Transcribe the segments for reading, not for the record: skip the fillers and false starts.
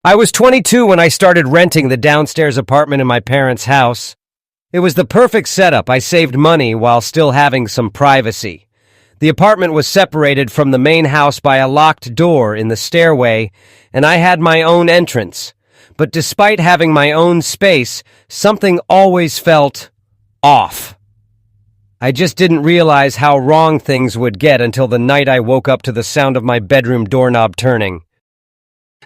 I was 22 when I started renting the downstairs apartment in my parents' house. It was the perfect setup. I saved money while still having some privacy. The apartment was separated from the main house by a locked door in the stairway, and I had my own entrance. But despite having my own space, something always felt off. I just didn't realize how wrong things would get until the night I woke up to the sound of my bedroom doorknob turning.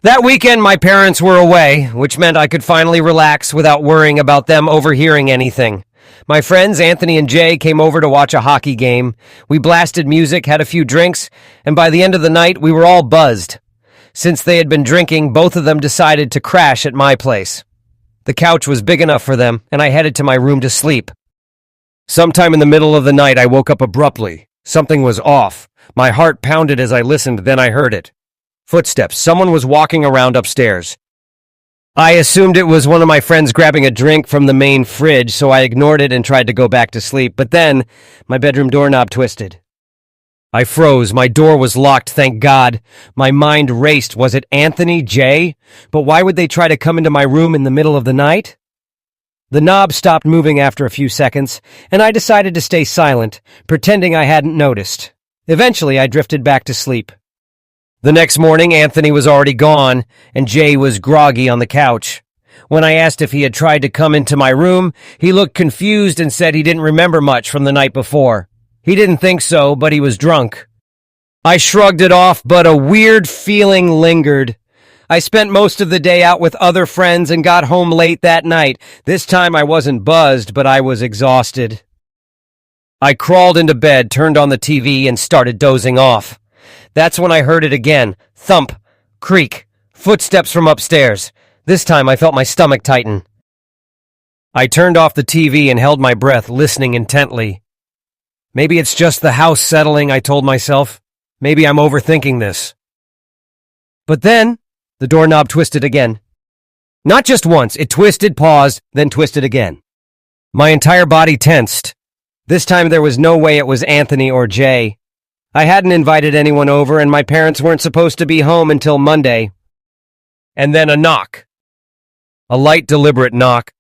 That weekend, my parents were away, which meant I could finally relax without worrying about them overhearing anything. My friends, Anthony and Jay, came over to watch a hockey game. We blasted music, had a few drinks, and by the end of the night, we were all buzzed. Since they had been drinking, both of them decided to crash at my place. The couch was big enough for them, and I headed to my room to sleep. Sometime in the middle of the night, I woke up abruptly. Something was off. My heart pounded as I listened, then I heard it. Footsteps. Someone was walking around upstairs. I assumed it was one of my friends grabbing a drink from the main fridge, so I ignored it and tried to go back to sleep. But then, my bedroom doorknob twisted. I froze. My door was locked, thank God. My mind raced. Was it Anthony, Jay? But why would they try to come into my room in the middle of the night? The knob stopped moving after a few seconds, and I decided to stay silent, pretending I hadn't noticed. Eventually, I drifted back to sleep. The next morning, Anthony was already gone, and Jay was groggy on the couch. When I asked if he had tried to come into my room, he looked confused and said he didn't remember much from the night before. He didn't think so, but he was drunk. I shrugged it off, but a weird feeling lingered. I spent most of the day out with other friends and got home late that night. This time I wasn't buzzed, but I was exhausted. I crawled into bed, turned on the TV, and started dozing off. That's when I heard it again. Thump, creak, footsteps from upstairs. This time I felt my stomach tighten. I turned off the TV and held my breath, listening intently. Maybe it's just the house settling, I told myself. Maybe I'm overthinking this. But then, the doorknob twisted again. Not just once, it twisted, paused, then twisted again. My entire body tensed. This time there was no way it was Anthony or Jay. I hadn't invited anyone over, and my parents weren't supposed to be home until Monday. And then a knock. A light, deliberate knock.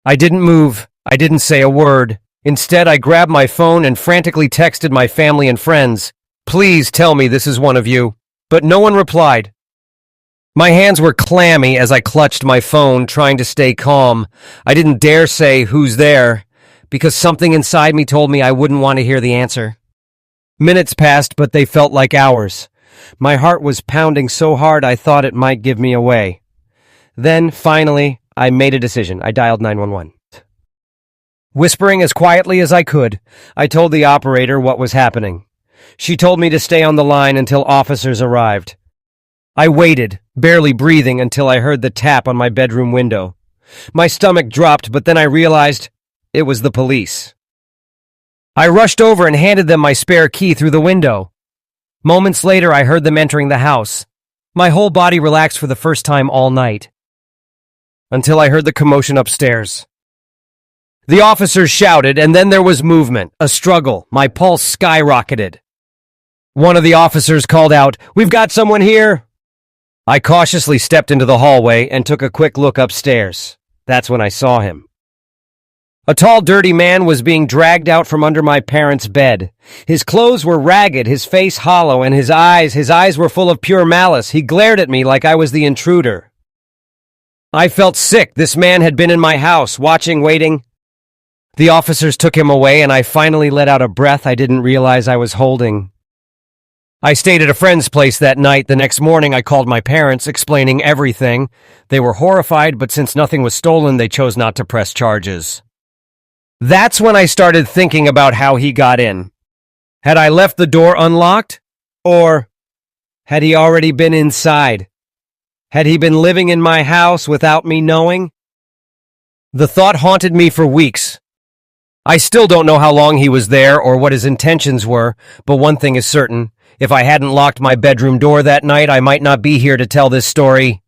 I didn't move. I didn't say a word. Instead, I grabbed my phone and frantically texted my family and friends. Please tell me this is one of you. But no one replied. My hands were clammy as I clutched my phone, trying to stay calm. I didn't dare say, "Who's there?" because something inside me told me I wouldn't want to hear the answer. Minutes passed, but they felt like hours. My heart was pounding so hard I thought it might give me away. Then, finally, I made a decision. I dialed 911. Whispering as quietly as I could, I told the operator what was happening. She told me to stay on the line until officers arrived. I waited, barely breathing, until I heard the tap on my bedroom window. My stomach dropped, but then I realized it was the police. I rushed over and handed them my spare key through the window. Moments later, I heard them entering the house. My whole body relaxed for the first time all night. Until I heard the commotion upstairs. The officers shouted, and then there was movement, a struggle. My pulse skyrocketed. One of the officers called out, "We've got someone here!" I cautiously stepped into the hallway and took a quick look upstairs. That's when I saw him. A tall, dirty man was being dragged out from under my parents' bed. His clothes were ragged, his face hollow, and his eyes were full of pure malice. He glared at me like I was the intruder. I felt sick. This man had been in my house, watching, waiting. The officers took him away, and I finally let out a breath I didn't realize I was holding. I stayed at a friend's place that night. The next morning, I called my parents, explaining everything. They were horrified, but since nothing was stolen, they chose not to press charges. That's when I started thinking about how he got in. Had I left the door unlocked? Or had he already been inside? Had he been living in my house without me knowing? The thought haunted me for weeks. I still don't know how long he was there or what his intentions were, but one thing is certain. If I hadn't locked my bedroom door that night, I might not be here to tell this story.